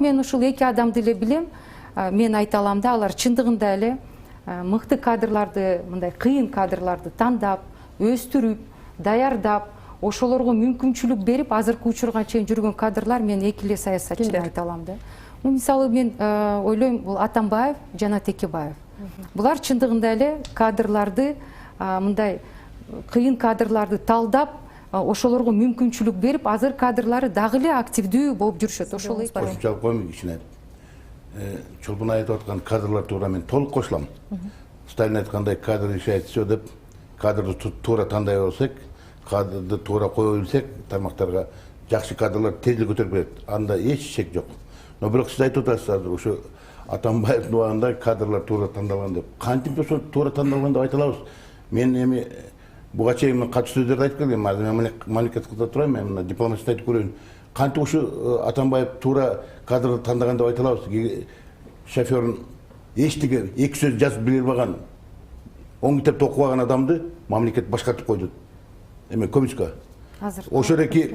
Мен ушул эки адамды эле билем. Мен айта алам да, алар чындыгында эле мыкты кадрларды, мындай кыйын кадрларды тандап, өстүрүп, даярдап, ошолорго мүмкүнчүлүк берип, азыркы учурга чейин жүргөн кадрлар мен эки эле саясатчы деп айта алам да. Мисалы мен ойлойм, бул Атамбаев жана Текебаев. Булар чындыгында эле кадрларды, мындай кыйын кадрларды талдап, ошолорго мүмкүнчүлүк берип, азыр кадрлары дагы эле активдүү болуп жүрүшөт. Ошол кошумчалык коюм кичине. Чолпун айтып аткан кадрлар туура мен толук кошулам. Сталин айткандай кадр решает все деп, кадрды туура тандай болсок, кадрды туура кое билсек, тармактарга жакшы кадрлар тез эле көтөрүп берет. Анда эч шек жок. Но бирок сиз айтып атасыз азыр ошо Атамбаевдин убагында кадрлар туура тандалган деп. Кантип ошо туура тандалган деп айта алабыз? Мен эми буга чейин катуу сөздөрдү айтып келгем. Азыр мен мамлекет кылып турайм, мен мына дипломатист айтып көрөйүн. Кантип ошо Атамбаев туура кадрды тандаган деп айта алабыз? Шоферн эчтеге эки сөз жазып биле албаган, оң китепти окубаган адамды мамлекет башкартып койду. Эме Көмүскө. Ошол эки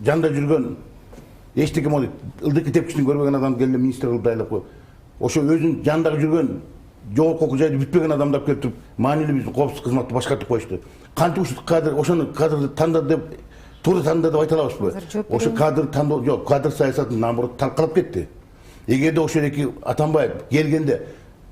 жанда жүргөн эчтеке болот. Ылдый тепкичин көрбөгөн адам келип министр кылып дайлап коюп. Ошо өзүнүн жандагы жүргөн жогорку окуу жайды бүтпөгөн адамды алып келип туруп, маанилүү биздин коопсуздук кызматты башкартып коюшту. Кантип ушул кадр, ошону кадрды танда деп, туура танда деп айта алабызбы? Ошо кадр тандоо жок, кадр саясатын наоборот талкалап кетти. Эгерде ошол эки Атамбаев келгенде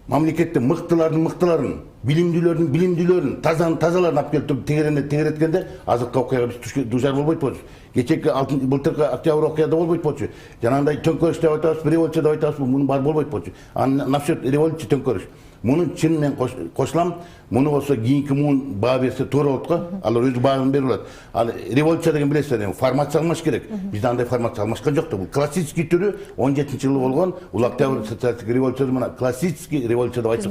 мамлекетте мыктыларын, билимдүүлөрдүн билимдүүлөрүн, тазаларын алып келип тегереткенде, азыркы окуяга биз дуушар болбойт болчу. Кечээки былтыркы октябрь окуяда болбойт болчу. Жанагындай төңкөрүш деп айтабыз, революция деп айтабыз, муну бар болбойт болчу. Насчет революция төңкөрүш. Мунун чын мен кошулам. Муну болсо кийинки муун баа берсе туура болот го. Алар өзү баарын берип алат. Ал революция деген билесиздер, формация алмаш керек. Бизде андай формация алмашкан жок да. Бул классический түрү 17-жылы болгон Улуу Октябрь социалистик революция, мына классический революция деп айтсак.